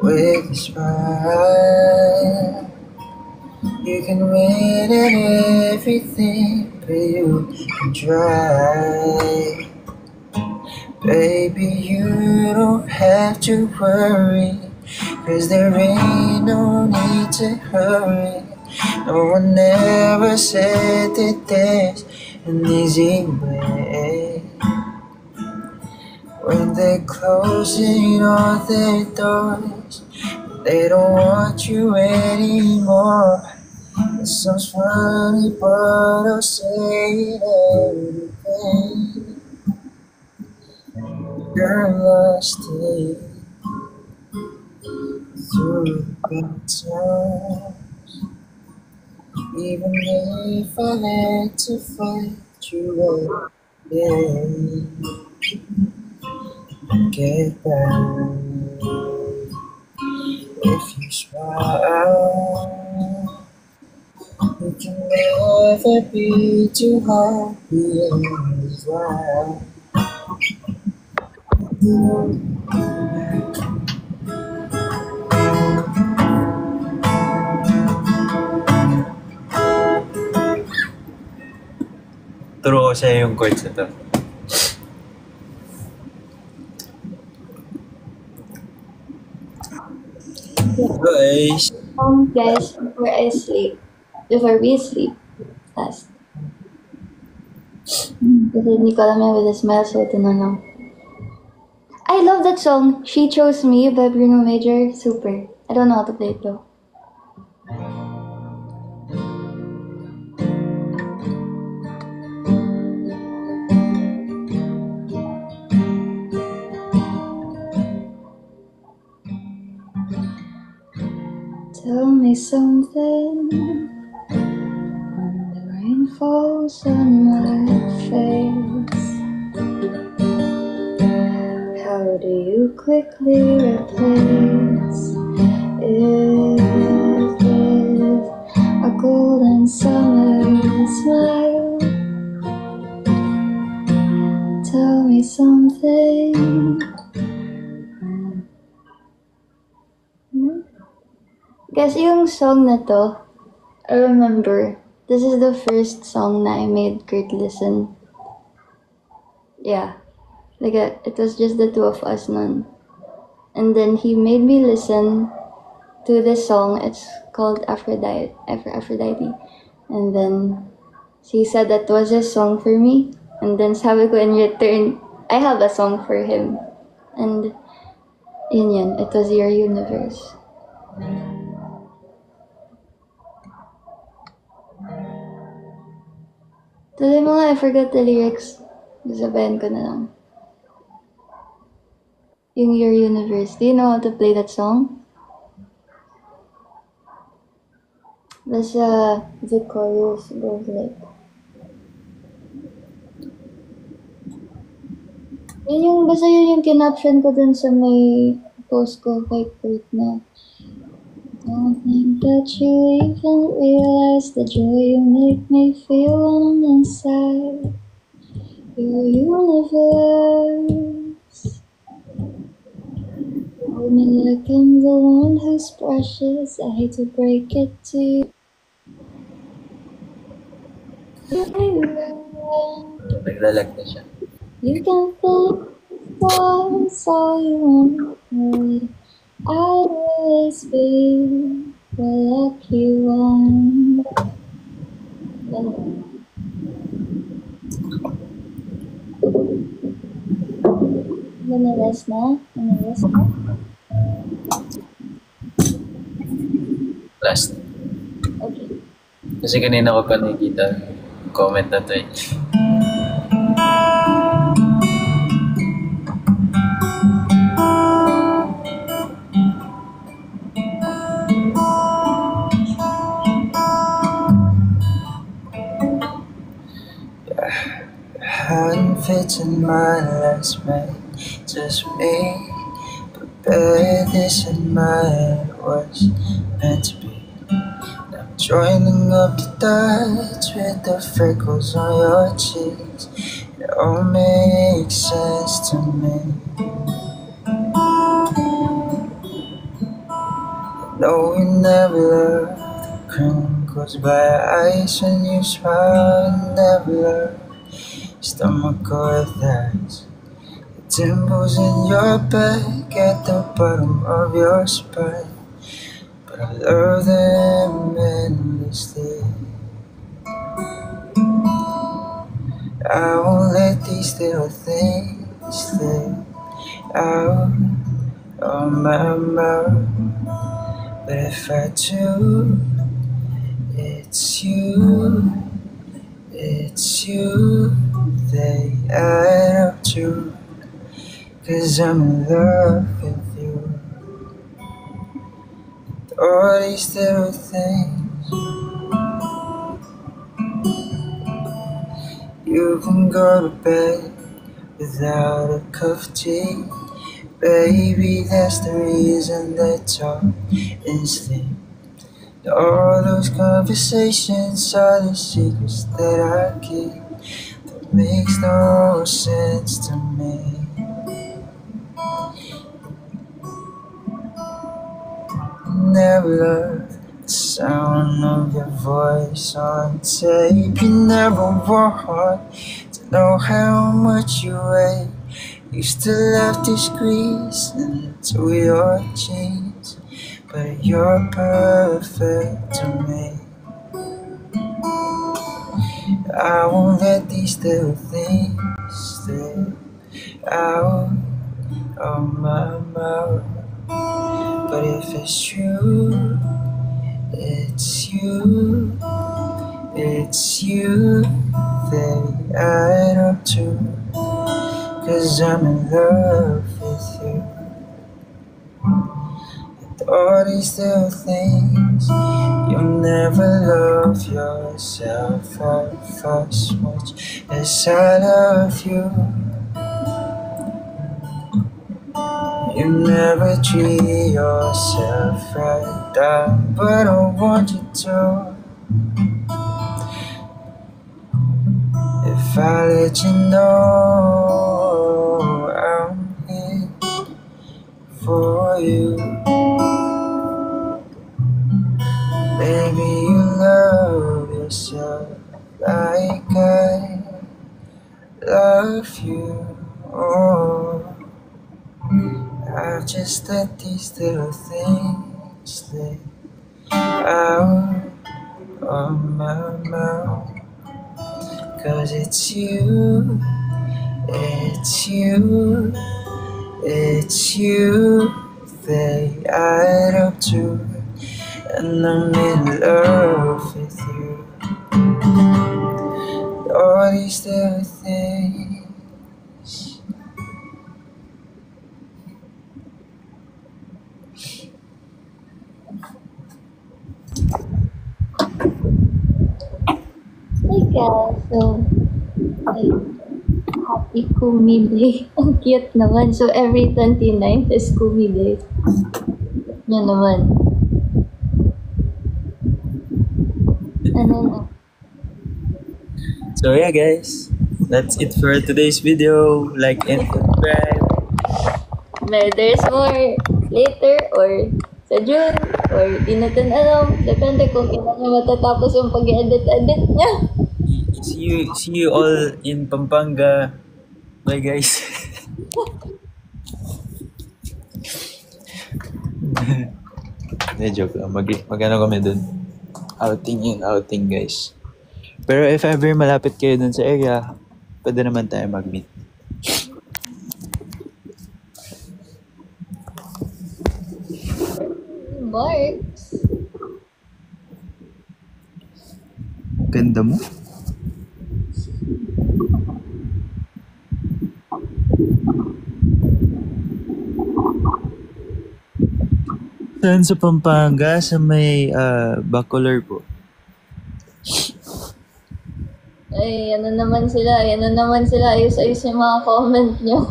with a smile. You can win at everything, but you can try. Baby, you don't have to worry, 'cause there ain't no need to hurry. No one ever said that there's an easy way. When they're closing all their doors, they don't want you anymore. It sounds funny, but I'll say it everything. Girl, I'll stay through the bad times, even if I had to fight you every day. Get back if you smile. You can never be too happy in this life. Turo ko sa'yo yung chords na to. Guys, Guys, before we sleep, last. Kasi hindi ko alam yan with a smile, so ito na lang. I love that song, She Chose Me by Bruno Major. Super. I don't know how to play it though. Tell me something when the rain falls on my face. How do you quickly replace it with a golden summer smile? Tell me something. Kasi yung song na to, I remember, this is the first song na I made Kurt listen. Yeah. Like, it was just the two of us nun. And then he made me listen to this song. It's called Aphrodite. And then he said that was his song for me. And then sabi ko in return, I have a song for him. And yun, it was Your Universe. Tuloy mo nga, I forgot the lyrics. Sabayan ko na lang. Yung Your Universe. Do you know how to play that song? Basta the chorus goes like... Basta yun yung kinaption ko dun sa may post ko kay Kurt na don't think that you even realize the joy you make me feel when I'm inside your universe. Hold me like I'm the one who's precious. I hate to break it to you. naglalag na siya. You can think that's all you want. I'll always be the lucky one. Lumilas na? Last. Okay. Kasi kanina ko pa nakikita comment na to eh. Hadn't fit in my last mate, just me. But better this and mine was meant to be. Now I'm joining up the dots with the freckles on your cheeks. It all makes sense to me. No, we never loved the crinkles by your eyes when you smile. We never loved stomach or thighs. The dimples in your back at the bottom of your spine. But I love them endlessly. I won't let these little things slip out of my mouth. But if I do, it's you, it's you they add up to. 'Cause I'm in love with you. All these little things. You can go to bed without a cup of tea. Baby, that's the reason they talk in sleep. All those conversations are the secrets that I keep. That makes no sense to me. Never loved the sound of your voice on tape. You never want to know how much you weigh. Used to love to squeeze into your jeans, but you're perfect to me. I won't let these little things slip out of my mouth. But if it's true, it's you, it's you they add up to. 'Cause I'm in love with you. And all these little things. You'll never love yourself half as much as I love you. You never treat yourself right down, but I want you to. If I let you know I'm here for you, maybe you love yourself like I love you. Oh, I've just let these little things slip out of my mouth. 'Cause it's you, it's you, it's you they add up to. And I'm in love with you. All these little things. Hey guys, so ay, happy Kumi Day. Ang cute naman. So every 29th is Kumi Day. Yan naman. Ano na? So yeah guys, that's it for today's video. Like and subscribe. There's more later or sa June or di natin alam. Depende kung kailan niya matatapos yung pag-edit-edit niya. See you all in Pampanga. Bye guys. Joke lang. Mag-ano kami dun. Outing guys. Pero if ever malapit kayo dun sa area, pwede naman tayo mag-meet. Marks. Ganda mo. Saan sa Pampanga? Sa may Bacolor po. Ay, ano naman sila. Ayos-ayos yung mga comment nyo.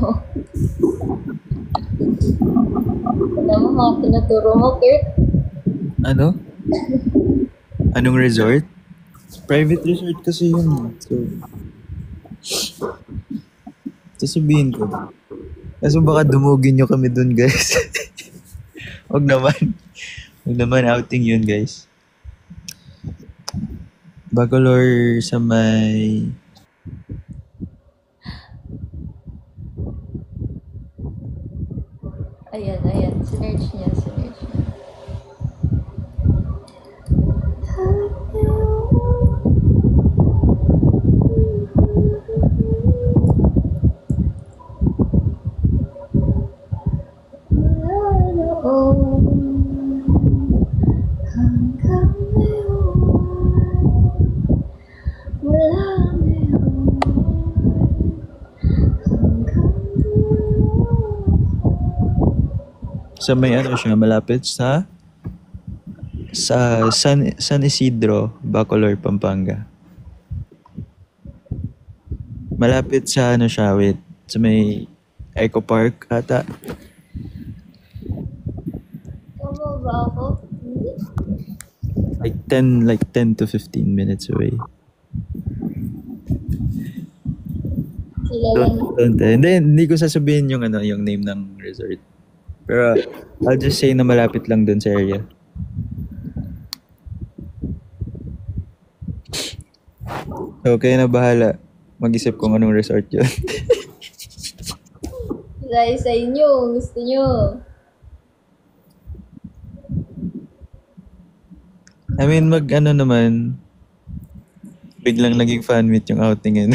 Ano mo, mga tinuturo mo, Kurt? Ano? Anong resort? Private resort kasi yun. So, sasabihin ko. Kaso baka dumugin nyo kami dun, guys. Huwag naman. Huwag naman outing yun, guys. Bacolor sa may... Ayan. Sinerge niya. Sa may ano siya, malapit sa San Isidro, Bacolor, Pampanga. Malapit sa ano siya, wait, sa may Eco Park ata. Tama ba ako? Like 10 to 15 minutes away. Sila lang. Hindi ko sasabihin yung name ng resort. Pero I'll just say na malapit lang dun sa area. So, kayo na bahala. Mag-isip kung anong resort yun. Dahil sa inyo, gusto nyo. I mean, biglang naging fan meet yung outing yun.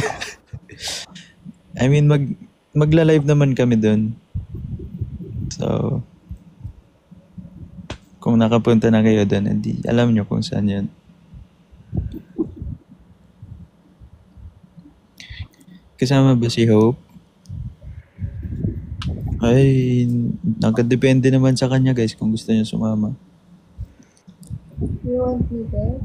I mean, magla-live naman kami dun. So, kung nakapunta na kayo dun, hindi, alam nyo kung saan yun. Kasama ba si Hope? Ay, nakadepende naman sa kanya guys kung gusto niya sumama. You want me there?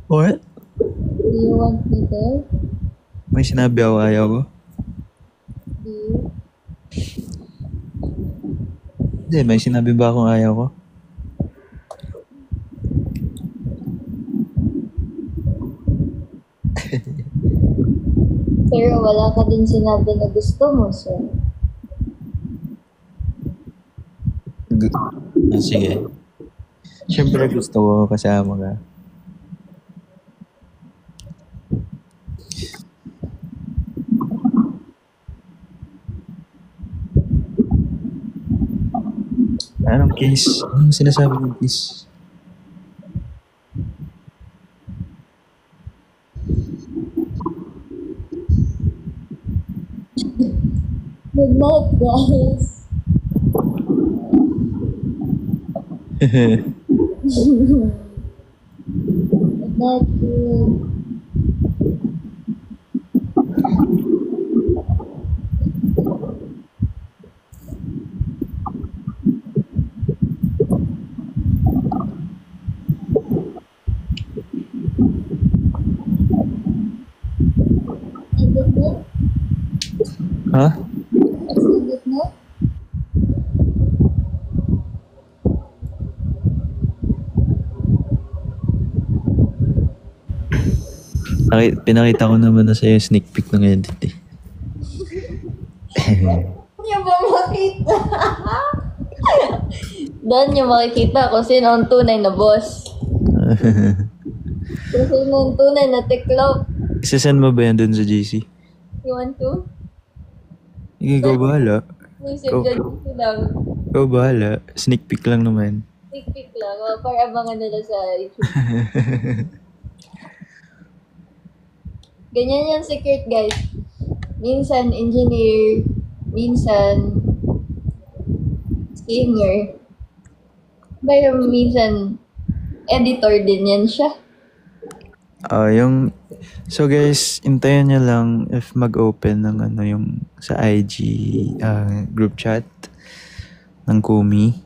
What? Do you want me there? May sinabi ako ayaw ko? Do you? Hindi, may sinabi ba akong ayaw ko? Pero wala ka din sinabi na gusto mo, so. Sige. Siyempre gusto ko kasama ka. Anong case? Anong sinasabi ng case? Good night, guys. Good night, dude. Good night. Ha? Good night. Pinakita ko naman na sa'yo yung sneak peek ng edit eh. Niyo ba makita? Doon niyo makikita kung sino ang tunay na boss. Kung sino ang tunay na tiklop. Isasend mo ba yan dun sa GC? You want to? Ikaw bahala. Music Go. dito lang. Ikaw bahala. Sneak peek lang naman. Tik-tik lang. Para abangan nila sa YouTube. Ganyan yan si Kurt, guys. Minsan engineer, minsan singer. Pero minsan editor din yan siya. So guys, hintayin nyo lang if mag-open ng yung sa IG group chat ng Kumi.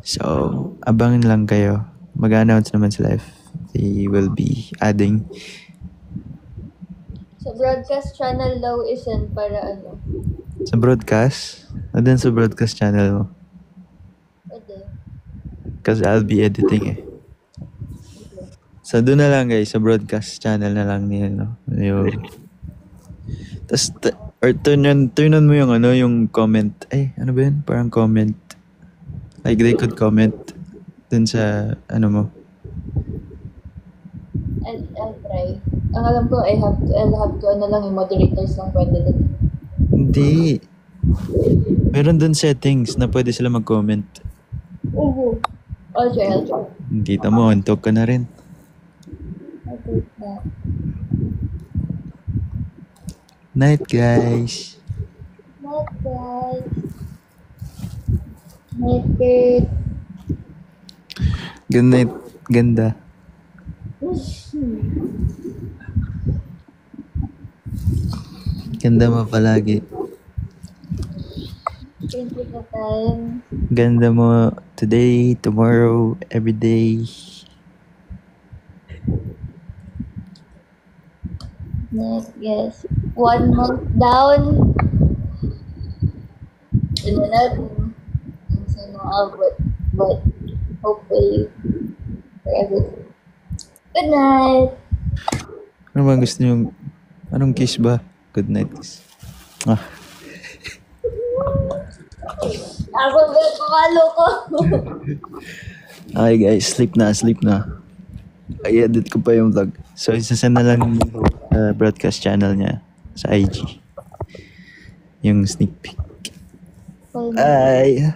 So, abangan lang kayo. Mag-announce naman sila if they will be adding. Sa broadcast channel daw isend para ano. Sa broadcast? Andun sa broadcast channel mo. Pwede. Kasi I'll be editing eh. So, doon na lang guys, sa broadcast channel na lang niya, no? Tapos, or turn on mo yung yung comment. Ay, ano ba yun? Parang comment. Like they could comment dun sa ano mo. I'll try. Ang alam ko, I'll have to, ano lang, yung moderators lang pwede din. Hindi. Meron dun settings na pwede sila mag-comment. Oo. I'll try. Kita mo, antok ka na rin. I'll try that. Night, guys. Night, guys. Night, Kurt. Good night. Ganda. Ganda mo palagi. Thank you for time. Ganda mo today, tomorrow, every day. Yes. 1 month down. Ano na natin. Sana maabot. But hopefully for everything. Good night. Ano ba gusto nyo? Anong kiss ba? Good night kiss. Ah. Ako ba? Pamalo ko. Okay guys, sleep na. I-edit ko pa yung vlog. So, isasend na lang yung broadcast channel niya sa IG. Yung sneak peek. Bye!